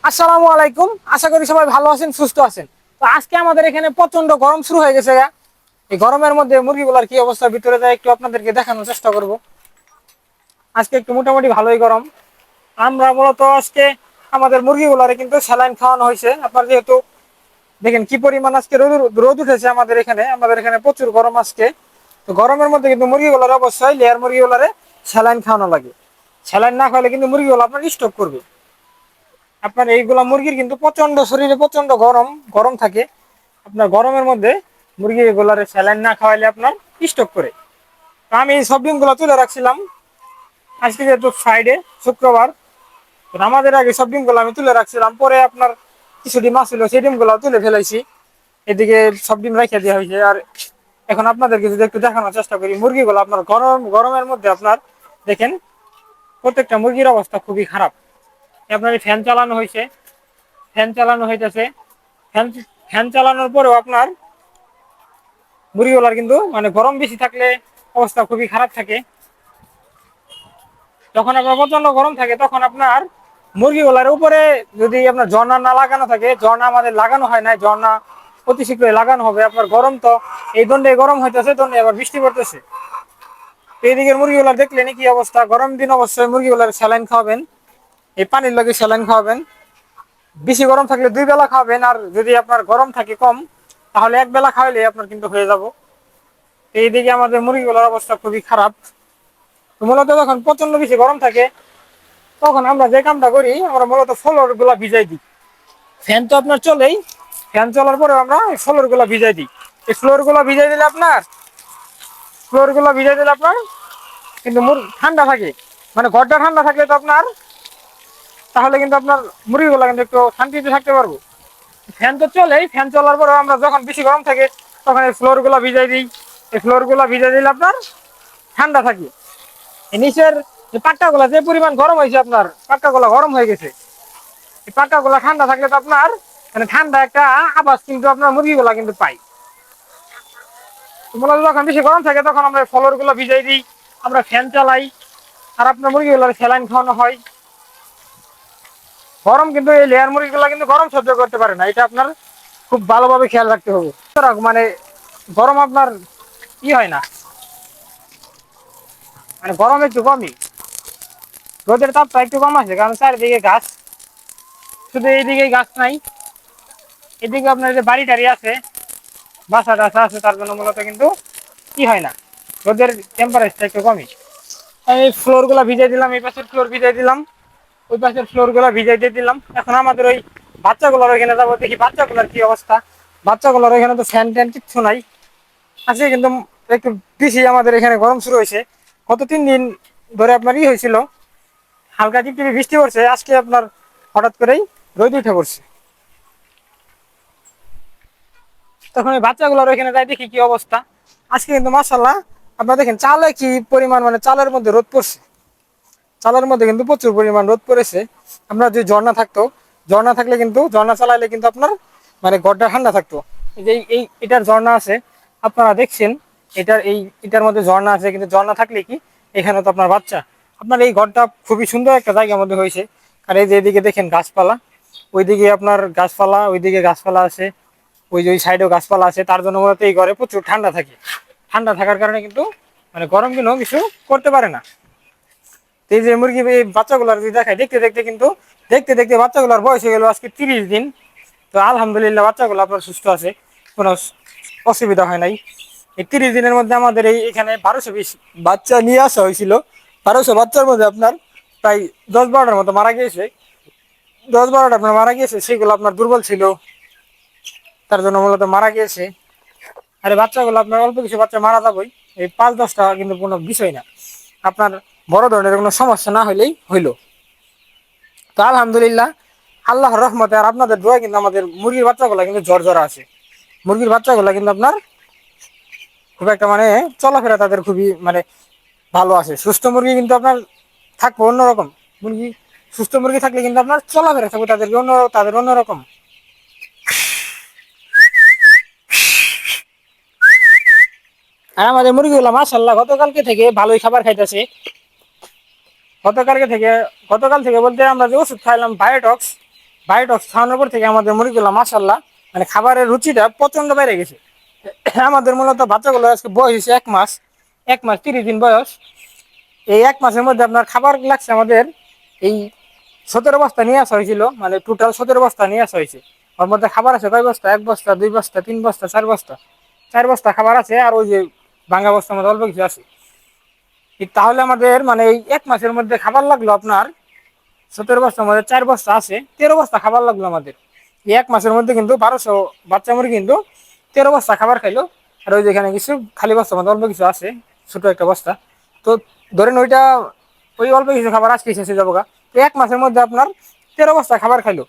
আসসালামু আলাইকুম। আশা করি সবাই ভালো আছেন, সুস্থ আছেন। তো আজকে আমাদের এখানে প্রচন্ড গরম শুরু হয়ে গেছে। এই গরমের মধ্যে মুরগিগুলার কি অবস্থা ভিতরে যায় একটু আপনাদেরকে দেখানোর চেষ্টা করব। আজকে একটু মোটামুটি ভালোই গরম। আমরা মূলত আজকে আমাদের মুরগিগুলারে কিন্তু স্যালাইন খাওয়ানো হয়েছে। আপনার যেহেতু দেখেন কি পরিমাণ আজকে রোদ রোদ উঠেছে আমাদের এখানে প্রচুর গরম আজকে। তো গরমের মধ্যে কিন্তু মুরগিগুলার অবশ্যই লেয়ার মুরগিগুলারে স্যালাইন খাওয়ানো লাগে। স্যালাইন না খাওয়ালে কিন্তু মুরগিগুলো আপনার স্টক করবে। আপনার এইগুলা মুরগির কিন্তু প্রচন্ড শরীরে প্রচন্ড গরম গরম থাকে। আপনার গরমের মধ্যে মুরগি এগুলার স্যালাইন না খাওয়াইলে আপনার স্টক করে। তো আমি এই সব ডিমগুলো তুলে রাখছিলাম। আজকে যেহেতু ফ্রাইডে, শুক্রবার, তো আমাদের আগে সব ডিমগুলো আমি তুলে রাখছিলাম। পরে আপনার কিছু ডিম আসছিল, সেই ডিমগুলো তুলে ফেলাইছি। এদিকে সব ডিম রেখে দেওয়া হয়েছে। আর এখন আপনাদেরকে যদি একটু দেখানোর চেষ্টা করি মুরগিগুলো আপনার গরমের মধ্যে আপনার দেখেন প্রত্যেকটা মুরগির অবস্থা খুবই খারাপ। আপনার ফ্যান চালানো হয়েছে, ফ্যান চালানো হইতেছে। ফ্যান ফ্যান চালানোর পরেও আপনার মুরগিগুলার কিন্তু মানে গরম বেশি থাকলে অবস্থা খুবই খারাপ থাকে। যখন আপনার প্রচন্ড গরম থাকে তখন আপনার মুরগিগুলার উপরে যদি আপনার ঝর্ণা না লাগানো থাকে, ঝর্ণা আমাদের লাগানো হয় না, ঝর্ণা অতি শীঘ্রই লাগানো হবে। আপনার গরম তো এই দণ্ডে গরম হইতেছে, দণ্ডে আবার বৃষ্টি পড়তেছে। এই দিকের মুরগিগুলার দেখলেন কি অবস্থা। গরম দিন অবশ্যই মুরগিগুলার স্যালাইন খাওয়াবেন, এই পানির লগে স্যালাইন খাওয়াবেন। বেশি গরম থাকলে 2 বেলা খাবেন, আর যদি আপনার গরম থাকে কম তাহলে 1 বেলা খাওয়াইলে আপনার কিন্তু হয়ে যাব। এইদিকে আমাদের মুরগিগুলোর অবস্থা খুবই খারাপ। তো মূলত যখন প্রচন্ড বেশি গরম থাকে তখন আমরা যে কামটা করি, আমরা মূলত ফ্লোর গুলা ভিজাই দিই। ফ্যান তো আপনার চলেই, ফ্যান চলার পরে আমরা ফ্লোর গুলা ভিজাই দিই। এই ফ্লোর গুলা ভিজাই দিলে আপনার কিন্তু ঠান্ডা থাকে। মানে ঘরটা ঠান্ডা থাকলে তো আপনার তাহলে কিন্তু আপনার মুরগিগুলা কিন্তু একটু শান্তিতে থাকতে পারবো। ফ্যান তো চলেই, ফ্যান চলার পরে আমরা যখন বেশি গরম থাকে তখন এই ফ্লোর গুলা ভিজাই দিই। এই ফ্লোর গুলা ভিজাই দিলে আপনার ঠান্ডা থাকে। এই নিচের যে পাক্কা গুলা যে পরিমাণ গরম হয়েছে, আপনার পাক্কা গুলা গরম হয়ে গেছে। এই পাক্কা গুলা ঠান্ডা থাকলে তো আপনার মানে ঠান্ডা একটা আবাস কিন্তু আপনার মুরগিগুলা কিন্তু পাই। মূলত যখন বেশি গরম থাকে তখন আমরা ফ্লোর গুলা ভিজাই দিই, আমরা ফ্যান চালাই, আর আপনার মুরগিগুলার স্যালাইন খাওয়ানো হয়। গরম কিন্তু এই লেয়ার মুরগিগুলা কিন্তু গরম সহ্য করতে পারে না, এটা আপনার খুব ভালোভাবে খেয়াল রাখতে হবে। মানে গরম আপনার হয় না, মানে গরম একটু কমই, রোদের তাপটা একটু কম আছে কারণ চারিদিকে গাছ। শুধু এইদিকে গাছ নাই, এদিকে আপনার যে বাড়ি টাড়ি আছে, বাসা টাসা আছে, তার জন্য মূলত কিন্তু হয় না, রোদের টেম্পারেচারটা একটু কমই। আমি ফ্লোর গুলা ভিজাই দিলাম, এই পাশের ফ্লোর ভিজাই দিলাম, ওই পাশের ফ্লোর গুলা ভিজাই দিয়ে দিলাম। এখন আমাদের ওই বাচ্চাগুলোর ওইখানে যাবো, দেখি বাচ্চাগুলোর কি অবস্থা। বাচ্চাগুলোর ওইখানে তো ফ্যান ট্যান কিচ্ছু নাই, আছে কিন্তু একটু বেশি আমাদের এখানে গরম শুরু হয়েছে। গত 3 দিন ধরে আপনার হয়েছিল, হালকা টিপটিপি বৃষ্টি পড়ছে, আজকে আপনার হঠাৎ করেই রোদ উঠে পড়ছে। তখন ওই বাচ্চাগুলোর ওইখানে যাই দেখি কি অবস্থা। আজকে কিন্তু মাশাআল্লাহ আপনার দেখেন চালে কি পরিমাণ, মানে চালের মধ্যে রোদ পড়ছে, চালের মধ্যে কিন্তু প্রচুর পরিমাণ রোদ পড়েছে। আমরা যদি ঝর্ণা থাকতো, ঝর্ণা থাকলে কিন্তু ঝর্ণা চালাইলে কিন্তু আপনার মানে ঘরটা ঠান্ডা থাকতো। এই যে এটার ঝর্ণা আছে, আপনারা দেখছেন, এটার মধ্যে ঝর্ণা আছে, কিন্তু ঝর্ণা থাকলে কি এখানে তো আপনার বাচ্চা। আপনার এই ঘরটা খুবই সুন্দর একটা জায়গার মধ্যে হয়েছে। আর এই যে এদিকে দেখেন গাছপালা, ওইদিকে আপনার গাছপালা, ওইদিকে গাছপালা আছে, ওই যে ওই সাইডেও গাছপালা আছে, তার জন্য মূলত এই ঘরে প্রচুর ঠান্ডা থাকে। ঠান্ডা থাকার কারণে কিন্তু মানে গরম কিন্তু কিছু করতে পারে না। এই যে মুরগি এই বাচ্চাগুলার যদি দেখায়, দেখতে দেখতে কিন্তু দেখতে দেখতে বাচ্চাগুলার বয়স হয়ে গেল আজকে 30 দিন। তো আলহামদুলিল্লাহ বাচ্চাগুলো আপনার সুস্থ আছে, কোনো অসুবিধা হয় নাই। এই 30 দিনের মধ্যে আমাদের এখানে 1220 বাচ্চা নিয়ে আসা হয়েছিল। 1200 বাচ্চার মধ্যে আপনার প্রায় 10-12টার মতো মারা গিয়েছে। 10-12টা আপনার মারা গিয়েছে, সেগুলো আপনার দুর্বল ছিল, তার জন্য মূলত মারা গিয়েছে। আর এই বাচ্চাগুলো আপনার অল্প কিছু বাচ্চা মারা যাবেই, এই 5-10টা কিন্তু কোনো বিষয় না, আপনার বড় ধরনের কোনো সমস্যা না হইলেই হইলো। তো আলহামদুলিল্লাহ আল্লাহর রহমতে আর আপনাদের দোয়া কিন্তু আমাদের মুরগির বাচ্চাগুলো কিন্তু জ্বর আছে। মুরগির বাচ্চাগুলো কিন্তু আপনার খুব একটা মানে চলাফেরা তাদের খুবই মানে ভালো আছে। সুস্থ মুরগি কিন্তু আপনার থাকবো অন্যরকম, মুরগি সুস্থ মুরগি থাকলে কিন্তু আপনার চলাফেরা থাকবে তাদের অন্যরকম। আর আমাদের মুরগিগুলো মাশাআল্লাহ গতকালকে থেকে ভালোই খাবার খাইতেছে। গতকালকে থেকে গতকাল থেকে বলতে আমরা যে ওষুধ খাইলাম বায়োটক্স, বায়োটক্স খাওয়ানোর পর থেকে আমাদের মুরগিগুলো মাশাল্লাহ মানে খাবারের রুচিটা প্রচন্ড বেড়ে গেছে। আমাদের মূলত বাচ্চাগুলো আজকে বয়স হয়েছে 1 মাস, 1 মাস 30 দিন বয়স। এই 1 মাসের মধ্যে আপনার খাবার লাগছে আমাদের এই 17 বস্তা নিয়ে আসা হয়েছিল, মানে টোটাল 17 বস্তা নিয়ে আসা হয়েছে। ওর মধ্যে খাবার আছে কয় বস্তা, 1 বস্তা 2 বস্তা 3 বস্তা 4 বস্তা, 4 বস্তা খাবার আছে, আর ওই যে ভাঙা বস্তার মধ্যে অল্প কিছু আছে। তাহলে আমাদের মানে এই 1 মাসের মধ্যে খাবার লাগলো আপনার 17 বস্তার মধ্যে 4 বস্তা আছে, 13 বস্তা খাবার লাগলো আমাদের। এই 1 মাসের মধ্যে কিন্তু 1200 বাচ্চা মুরগি কিন্তু 13 বস্তা খাবার খাইলো। আর ওই যেখানে কিছু খালি বস্তার মধ্যে অল্প কিছু আছে, ছোট একটা বস্তা। তো ধরেন ওইটা ওই অল্প কিছু খাবার আজকে শেষ হয়ে যাবো গা। তো 1 মাসের মধ্যে আপনার 13 বস্তা খাবার খাইলো।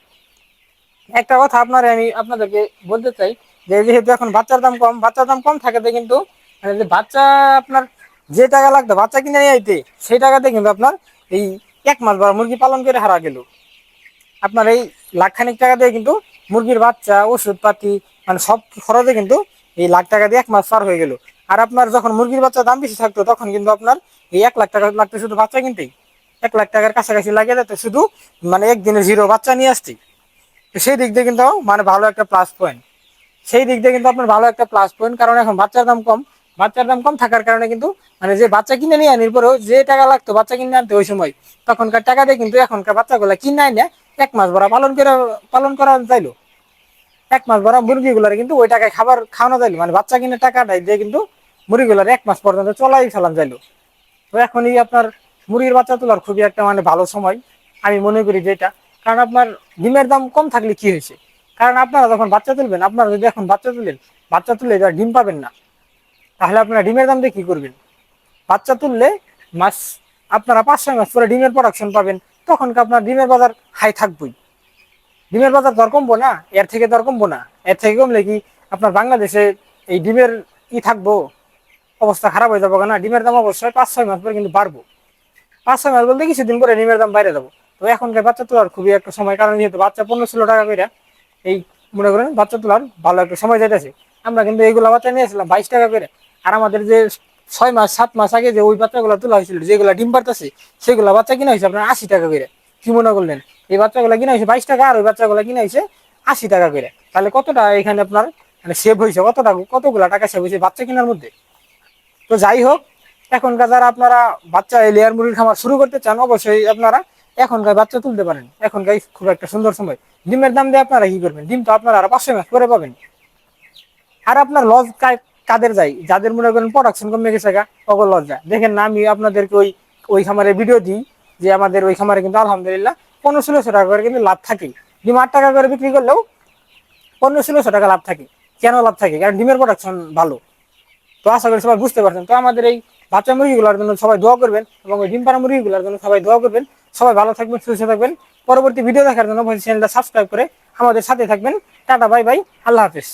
একটা কথা আমি আপনাদেরকে বলতে চাই যে যেহেতু এখন বাচ্চার দাম কম থাকাতে কিন্তু মানে যে বাচ্চা আপনার যে টাকা লাগতো বাচ্চা কিনে নিয়ে আইতে, সেই টাকাতে কিন্তু আপনার এই 1 মাস বড় মুরগি পালন করে হারা গেল। আপনার এই লাখখানিক টাকা দিয়ে কিন্তু মুরগির বাচ্চা, ওষুধ পাতি মানে সব খরচে কিন্তু এই লাখ টাকা দিয়ে 1 মাস পার হয়ে গেল। আর আপনার যখন মুরগির বাচ্চার দাম বেশি থাকতো তখন কিন্তু আপনার এই 1 লাখ টাকা লাগতো শুধু বাচ্চা কিনতেই, 1 লাখ টাকার কাছাকাছি লাগিয়ে যেত শুধু মানে একদিনের জিরো বাচ্চা নিয়ে আসতে। তো সেই দিক দিয়ে কিন্তু মানে ভালো একটা প্লাস পয়েন্ট। সেই দিক দিয়ে কিন্তু আপনার ভালো একটা প্লাস পয়েন্ট, কারণ এখন বাচ্চার দাম কম থাকার কারণে কিন্তু মানে যে বাচ্চা কিনে নিয়ে আনির পরেও যে টাকা লাগতো বাচ্চা কিনে আনতে ওই সময়, তখনকার টাকা দিয়ে কিন্তু এখনকার বাচ্চাগুলা কিনে আনে 1 মাস ভরা পালন করা যাইলো। 1 মাস ভরা মুরগিগুলার কিন্তু ওই টাকায় খাবার খাওয়ানো যাইলো, মানে বাচ্চা কিনে টাকাটা দিয়ে কিন্তু মুরগিগুলার 1 মাস পর্যন্ত চলাই ফেলান যাইলো। তো এখনই আপনার মুরগির বাচ্চা তোলার খুবই একটা মানে ভালো সময় আমি মনে করি যেটা। কারণ আপনার ডিমের দাম কম থাকলে কি হয়েছে, কারণ আপনারা যখন বাচ্চা তুলবেন, আপনারা যদি এখন বাচ্চা তুলে এবার ডিম পাবেন না, তাহলে আপনারা ডিমের দাম দিয়ে কি করবেন? বাচ্চা তুললে মাস আপনারা 5-6 মাস পরে ডিমের প্রোডাকশন পাবেন, তখন আপনার ডিমের বাজার হাই থাকবেই। ডিমের বাজার দর কমবো না, এর থেকে দর কমবো না। এর থেকে কমলে কি আপনার বাংলাদেশে এই ডিমের থাকবো? অবস্থা খারাপ হয়ে যাবো না। ডিমের দাম অবশ্যই 5-6 মাস পরে কিন্তু বাড়বো। 5-6 মাস বলতে কিছুদিন পরে ডিমের দাম বাইরে যাবো। তো এখনকার বাচ্চা তোলার খুবই একটা সময়, কারণ যেহেতু বাচ্চা 15-16 টাকা করে এই মনে করেন বাচ্চা তোলার ভালো একটা সময় যাইতেছে। আমরা কিন্তু এইগুলা বাচ্চা নিয়েছিলাম 22 টাকা করে। আর আমাদের যে 6 মাস 7 মাস আগে যে ওই বাচ্চাগুলো তোলা হয়েছিল যেগুলো ডিম পারতেছে, সেগুলো বাচ্চা কিনা হয়েছে আপনার 80 টাকা করে। কি মনে করলেন? এই বাচ্চাগুলো কিনা হয়েছে 22 টাকা, আর ওই বাচ্চাগুলো কিনা হয়েছে 80 টাকা করে। তাহলে কতটা এখানে আপনার মানে সেভ হয়েছে, কতগুলা টাকা সেভ হয়েছে বাচ্চা কেনার মধ্যে। তো যাই হোক, এখনকার যারা আপনারা বাচ্চা লেয়ার মুরগির খামার শুরু করতে চান, অবশ্যই আপনারা এখনকার বাচ্চা তুলতে পারেন। এখনকার খুব একটা সুন্দর সময়। ডিমের দাম দিয়ে আপনারা কি করবেন? ডিম তো আপনারা আরো 5-6 মাস পরে পাবেন। আর আপনার লস কাদের যায়? যাদের মনে করেন প্রোডাকশন কমে গেছে গা, ওগুলো লস যায়। দেখেন না, আমি আপনাদেরকে ওই খামারে ভিডিও দিই যে আমাদের ওই খামারে কিন্তু আলহামদুলিল্লাহ 1500-1600 টাকা করে কিন্তু লাভ থাকে। ডিম 8 টাকা করে বিক্রি করলেও 1500-1600 টাকা লাভ থাকে। কেন লাভ থাকে? কারণ ডিমের প্রোডাকশন ভালো। তো আশা করি সবাই বুঝতে পারছেন। তো আমাদের এই বাচ্চা মুরগিগুলোর জন্য সবাই দোয়া করবেন, এবং ওই ডিম পাড়া মুরগিগুলোর জন্য সবাই দোয়া করবেন। সবাই ভালো থাকবেন, সুস্থ থাকবেন। পরবর্তী ভিডিও দেখার জন্য চ্যানেলটা সাবস্ক্রাইব করে আমাদের সাথে থাকবেন। টাটা, বাই বাই, আল্লাহ হাফেজ।